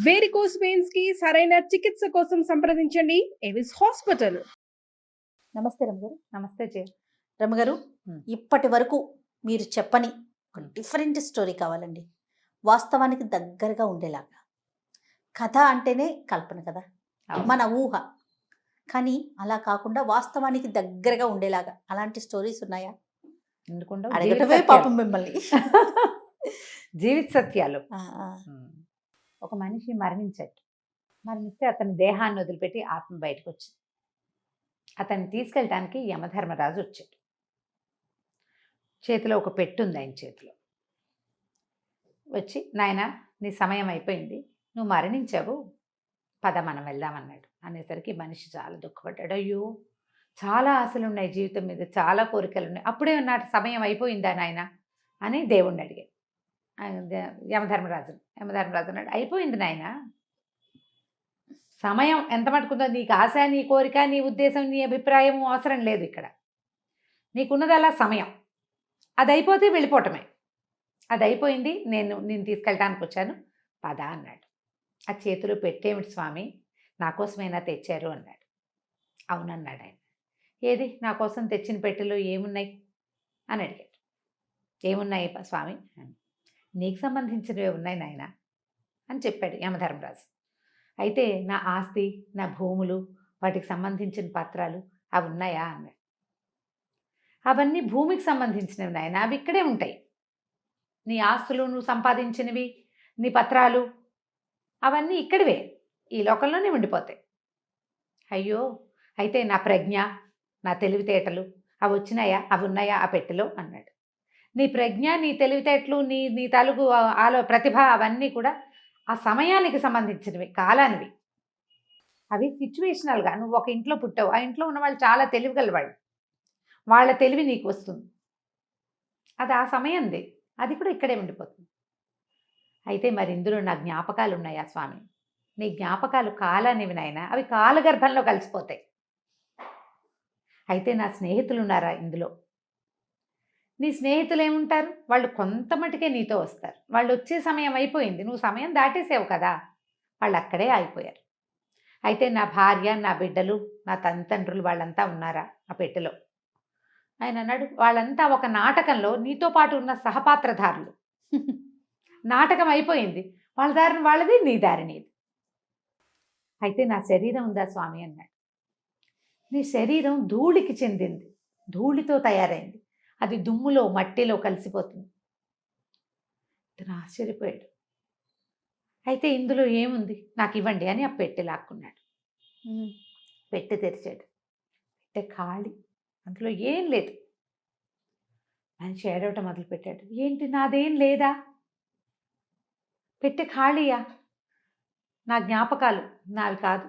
Varicose veins కి సరైన చికిత్స కోసం సంప్రదించండి ఎవిస్ హాస్పిటల్. నమస్తే రమగారు. నమస్తే జయ. రమగారు, ఇప్పటి వరకు మీరు చెప్పని ఒక డిఫరెంట్ స్టోరీ కావాలండి. వాస్తవానికి దగ్గరగా ఉండేలాగా. కథ అంటేనే కల్పన కదా, మన ఊహ. కానీ అలా కాకుండా వాస్తవానికి దగ్గరగా ఉండేలాగా అలాంటి స్టోరీస్ ఉన్నాయా? ఎందుకుండా అడగటమే పాపం మిమ్మల్ని. జీవిత సత్యాలు. ఒక మనిషి మరణిస్తే అతని దేహాన్ని వదిలిపెట్టి ఆత్మ బయటకు వచ్చింది. అతన్ని తీసుకెళ్ళటానికి యమధర్మరాజు వచ్చాడు. చేతిలో ఒక పెట్టు ఉంది ఆయన చేతిలో. వచ్చి, నాయనా నీ సమయం అయిపోయింది, నువ్వు మరణించావు, పద మనం వెళ్దామన్నాడు. అనేసరికి మనిషి చాలా దుఃఖపడ్డాడు. అయ్యో, చాలా ఆశలు ఉన్నాయి జీవితం మీద, చాలా కోరికలు ఉన్నాయి, అప్పుడే నా సమయం అయిపోయిందా నాయన అని దేవుణ్ణి అడిగాడు. యమధర్మరాజు అన్నాడు, అయిపోయింది నాయన, సమయం ఎంత మటుకుందో, నీకు ఆశ, నీ కోరిక, నీ ఉద్దేశం, నీ అభిప్రాయం అవసరం లేదు. ఇక్కడ నీకున్నది అలా సమయం, అది అయిపోతే వెళ్ళిపోవటమే. అది అయిపోయింది, నేను తీసుకెళ్ళటానికి వచ్చాను, పద అన్నాడు. ఆ చేతిలో పెట్టేమిటి స్వామి, నా కోసమైనా తెచ్చారు అన్నాడు. అవునన్నాడు ఆయన. ఏది నా కోసం తెచ్చిన పెట్టెలో ఏమున్నాయి అని అడిగాడు. ఏమున్నాయి స్వామి? నీకు సంబంధించినవి ఉన్నాయి నాయన అని చెప్పాడు యమధర్మరాజు. అయితే నా ఆస్తి, నా భూములు, వాటికి సంబంధించిన పత్రాలు అవి ఉన్నాయా అన్నాడు. అవన్నీ భూమికి సంబంధించినవి నాయన, అవి ఇక్కడే ఉంటాయి. నీ ఆస్తులు, నువ్వు సంపాదించినవి, నీ పత్రాలు అవన్నీ ఇక్కడివే, ఈ లోకంలోనే ఉండిపోతాయి. అయ్యో, అయితే నా ప్రజ్ఞ, నా తెలివితేటలు అవి వచ్చినాయా, అవి ఉన్నాయా ఆ పెట్టెలో అన్నాడు. నీ ప్రజ్ఞ, నీ తెలివితేటలు, నీ తాలూకు ప్రతిభ అవన్నీ కూడా ఆ సమయానికి సంబంధించినవి, కాలానివి. అవి సిచ్యువేషనల్గా. నువ్వు ఒక ఇంట్లో పుట్టావు, ఆ ఇంట్లో ఉన్న వాళ్ళు చాలా తెలివిగలవాళ్ళు, వాళ్ళ తెలివి నీకు వస్తుంది, అది ఆ సమయంది, అది కూడా ఇక్కడే ఉండిపోతుంది. అయితే మరి ఇందులో నా జ్ఞాపకాలు ఉన్నాయా స్వామి? నీ జ్ఞాపకాలు కాలానివి నాయన, అవి కాలగర్భంలో కలిసిపోతాయి. అయితే నా స్నేహితులు ఉన్నారా ఇందులో? నీ స్నేహితులు ఏముంటారు, వాళ్ళు కొంత మటుకే నీతో వస్తారు, వాళ్ళు వచ్చే సమయం అయిపోయింది, నువ్వు సమయం దాటేసావు కదా, వాళ్ళు అక్కడే ఆగిపోయారు. అయితే నా భార్య, నా బిడ్డలు, నా తండ్రులు వాళ్ళంతా ఉన్నారా ఆ పెట్టెలో? ఆయన అన్నాడు, వాళ్ళంతా ఒక నాటకంలో నీతో పాటు ఉన్న సహపాత్రధారులు. నాటకం అయిపోయింది, వాళ్ళ దారిని వాళ్ళది, నీ దారి నీది. అయితే నా శరీరం ఉందా స్వామి అన్నాడు. నీ శరీరం ధూళికి చెందింది, ధూళితో తయారైంది, అది దుమ్ములో మట్టిలో కలిసిపోతుంది. ఇతను ఆశ్చర్యపోయాడు. అయితే ఇందులో ఏముంది, నాకు ఇవ్వండి అని ఆ పెట్టె లాక్కున్నాడు. పెట్టె తెరిచాడు. పెట్టె ఖాళీ, అందులో ఏం లేదు. మనిషి ఏడవటం మొదలుపెట్టాడు. ఏంటి, నాదేం లేదా? పెట్టె ఖాళీయా? నా జ్ఞాపకాలు నావి కాదు,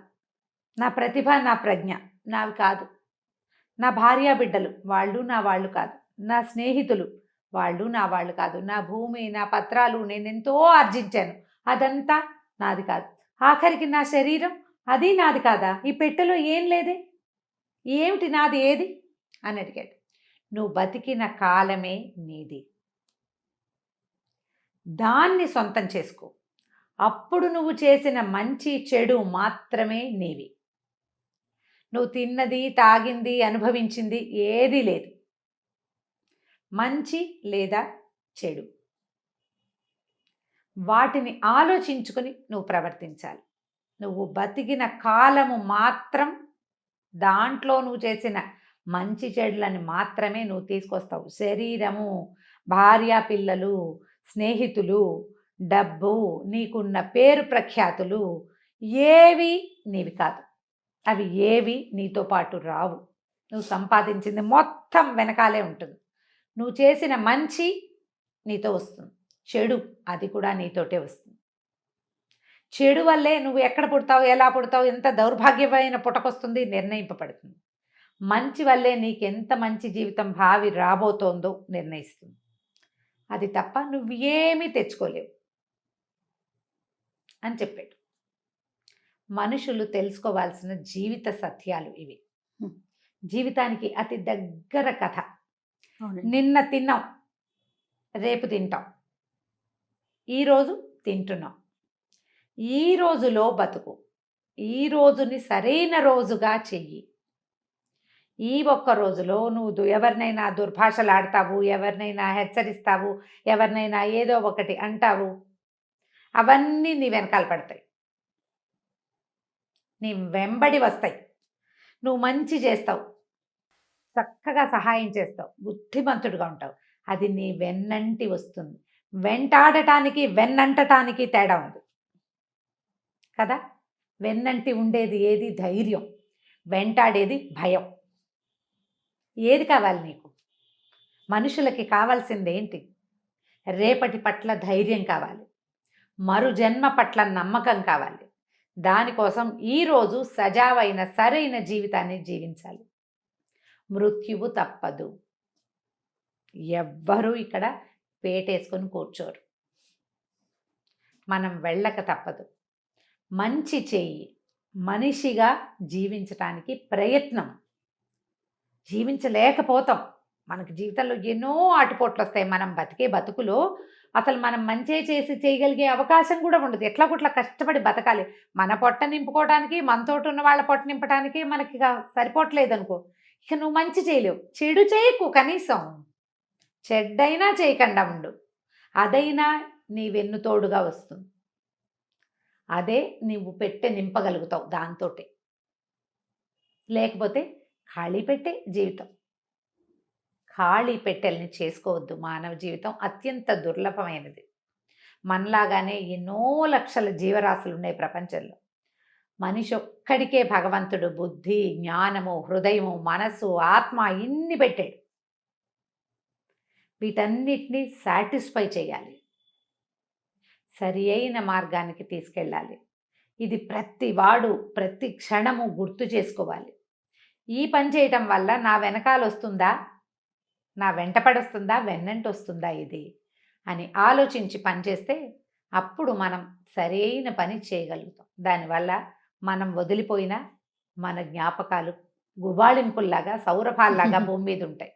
నా ప్రతిభ, నా ప్రజ్ఞ నావి కాదు, నా భార్య బిడ్డలు వాళ్ళు నా వాళ్ళు కాదు, నా స్నేహితులు వాళ్ళు నా వాళ్ళు కాదు, నా భూమి, నా పత్రాలు, నేనెంతో ఆర్జించాను, అదంతా నాది కాదు, ఆఖరికి నా శరీరం అది నాది కాదా? ఈ పెట్టెలో ఏం లేదే, ఏమిటి నాది, ఏది అని అడిగాడు. నువ్వు బతికిన కాలమే నీది, దాన్ని సొంతం చేసుకో. అప్పుడు నువ్వు చేసిన మంచి చెడు మాత్రమే నీవి. నువ్వు తిన్నది, తాగింది, అనుభవించింది ఏదీ లేదు, మంచి లేదా చెడు, వాటిని ఆలోచించుకొని నువ్వు ప్రవర్తించాలి. నువ్వు బతికిన కాలము మాత్రం దాంట్లో నువ్వు చేసిన మంచి చెడులని మాత్రమే నువ్వు తీసుకొస్తావు. శరీరము, భార్య పిల్లలు, స్నేహితులు, డబ్బు, నీకున్న పేరు ప్రఖ్యాతులు ఏవి నీవి కాదు, అవి ఏవి నీతో పాటు రావు. నువ్వు సంపాదించింది మొత్తం వెనకాలే ఉంటుంది. నువ్వు చేసిన మంచి నీతో వస్తుంది, చెడు అది కూడా నీతోటే వస్తుంది. చెడు వల్లే నువ్వు ఎక్కడ పుడతావు, ఎలా పుడతావు, ఎంత దౌర్భాగ్యమైన పుటకొస్తుంది నిర్ణయింపబడుతుంది. మంచి వల్లే నీకెంత మంచి జీవితం భావి రాబోతోందో నిర్ణయిస్తుంది. అది తప్ప నువ్వు ఏమీ తెచ్చుకోలేవు అని చెప్పాడు. మనుషులు తెలుసుకోవాల్సిన జీవిత సత్యాలు ఇవి. జీవితానికి అతి దగ్గర కథ. నిన్న తిన్నాం, రేపు తింటాం, ఈరోజు తింటున్నాం, ఈ రోజులో బతుకు, ఈ రోజుని సరైన రోజుగా చెయ్యి. ఈ ఒక్క రోజులో నువ్వు ఎవరినైనా దుర్భాషలాడతావు, ఎవరినైనా హెచ్చరిస్తావు, ఎవరినైనా ఏదో ఒకటి అంటావు, అవన్నీ నీ వెనకాల పడతాయి, నీ వెంబడి వస్తాయి. నువ్వు మంచి చేస్తావు, చక్కగా సహాయం చేస్తావు, బుద్ధిమంతుడిగా ఉంటావు, అది నీ వెన్నంటి వస్తుంది. వెంటాడటానికి వెన్నంటటానికి తేడా ఉంది కదా. వెన్నంటి ఉండేది ఏది? ధైర్యం. వెంటాడేది భయం. ఏది కావాలి నీకు? మనుషులకి కావాల్సింది ఏంటి? రేపటి పట్ల ధైర్యం కావాలి, మరు జన్మ పట్ల నమ్మకం కావాలి. దానికోసం ఈరోజు సజావైన సరైన జీవితాన్ని జీవించాలి. మృత్యువు తప్పదు. ఎవ్వరూ ఇక్కడ పేటేసుకొని కూర్చోరు. మనం వెళ్ళక తప్పదు. మంచి చెయ్యి, మనిషిగా జీవించటానికి ప్రయత్నం. జీవించలేకపోతాం. మనకి జీవితంలో ఎన్నో ఆటుపోట్లు వస్తాయి. మనం బతికే బతుకులో అసలు మనం మంచి చేసి చేయగలిగే అవకాశం కూడా ఉండదు. ఎట్లా కొట్లా కష్టపడి బతకాలి. మన పొట్ట నింపుకోవడానికి, మనతోటి ఉన్న వాళ్ళ పొట్ట నింపడానికి మనకి సరిపోవట్లేదు అనుకో, ఇక నువ్వు మంచి చేయలేవు. చెడు చేయకు, కనీసం చెడ్డైనా చేయకుండా ఉండు. అదైనా నీ వెన్నుతోడుగా వస్తుంది. అదే నువ్వు పెట్టె నింపగలుగుతావు దాంతోటే. లేకపోతే ఖాళీ పెట్టే జీవితం. ఖాళీ పెట్టెల్ని చేసుకోవద్దు. మానవ జీవితం అత్యంత దుర్లభమైనది. మనలాగానే ఎన్నో లక్షల జీవరాశులు ఉన్నాయి ప్రపంచంలో. మనిషి ఒక్కడికే భగవంతుడు బుద్ధి, జ్ఞానము, హృదయము, మనసు, ఆత్మ ఇన్ని పెట్టాడు. వీటన్నిటినీ సాటిస్ఫై చేయాలి, సరి అయిన మార్గానికి తీసుకెళ్ళాలి. ఇది ప్రతి వాడు ప్రతి క్షణము గుర్తు చేసుకోవాలి. ఈ పని చేయటం వల్ల నా వెనకాల వస్తుందా, నా వెంటపడొస్తుందా, వెన్నంటి వస్తుందా ఇది అని ఆలోచించి పనిచేస్తే అప్పుడు మనం సరైన పని చేయగలుగుతాం. దానివల్ల మనం వదిలిపోయిన మన జ్ఞాపకాలు గుబాళింపుల్లాగా, సౌరభాల్లాగా భూమి మీద ఉంటాయి.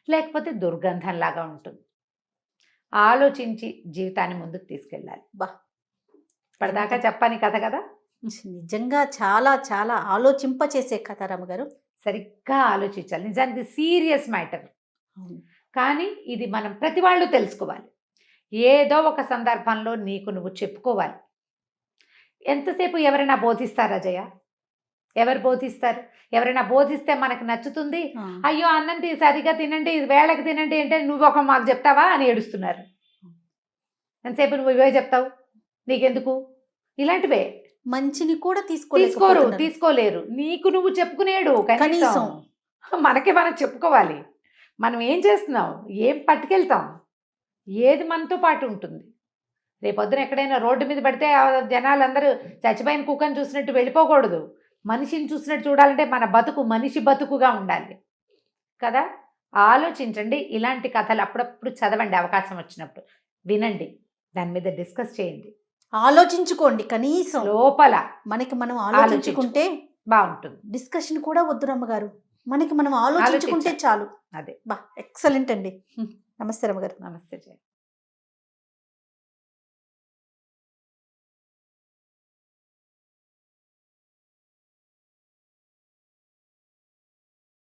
లేకపోతే దుర్గంధంలాగా ఉంటుంది. ఆలోచించి జీవితాన్ని ముందుకు తీసుకెళ్ళాలి. ఇప్పటిదాకా చెప్పని కథ కదా. నిజంగా చాలా చాలా ఆలోచింపచేసే కథ రమ్మగారు. సరిగ్గా ఆలోచించాలి. నిజానికి సీరియస్ మ్యాటర్, కానీ ఇది మనం ప్రతి వాళ్ళు తెలుసుకోవాలి. ఏదో ఒక సందర్భంలో నీకు నువ్వు చెప్పుకోవాలి. ఎంతసేపు ఎవరైనా బోధిస్తారా జయ? ఎవరు బోధిస్తారు? ఎవరైనా బోధిస్తే మనకు నచ్చుతుంది. అయ్యో అన్నం సరిగా తినండి, వేళకి తినండి అంటే నువ్వు ఒక మాకు చెప్తావా అని ఏడుస్తున్నారు. ఎంతసేపు నువ్వు ఇవే చెప్తావు, నీకెందుకు? ఇలాంటివే. మంచిని కూడా తీసుకోలేరు. నీకు నువ్వు చెప్పుకునేడు కనీసం. మనకే మనం చెప్పుకోవాలి. మనం ఏం చేస్తున్నాం, ఏం పట్టుకెళ్తాం, ఏది మనతో పాటు ఉంటుంది. రేపొద్దున ఎక్కడైనా రోడ్డు మీద పడితే జనాలందరూ చచ్చిపోయిన కుక్కని చూసినట్టు వెళ్ళిపోకూడదు. మనిషిని చూసినట్టు చూడాలంటే మన బతుకు మనిషి బతుకుగా ఉండాలి కదా. ఆలోచించండి. ఇలాంటి కథలు అప్పుడప్పుడు చదవండి, అవకాశం వచ్చినప్పుడు వినండి, దాని మీద డిస్కస్ చేయండి, ఆలోచించుకోండి. కనీసం లోపల మనకి మనం ఆలోచించుకుంటే బాగుంటుంది. డిస్కషన్ కూడా వద్దు రమ్మగారు, మనకి మనం ఆలోచించుకుంటే చాలు. అదే ఎక్సలెంట్ అండి. నమస్తే రమ్మగారు. నమస్తే జయ.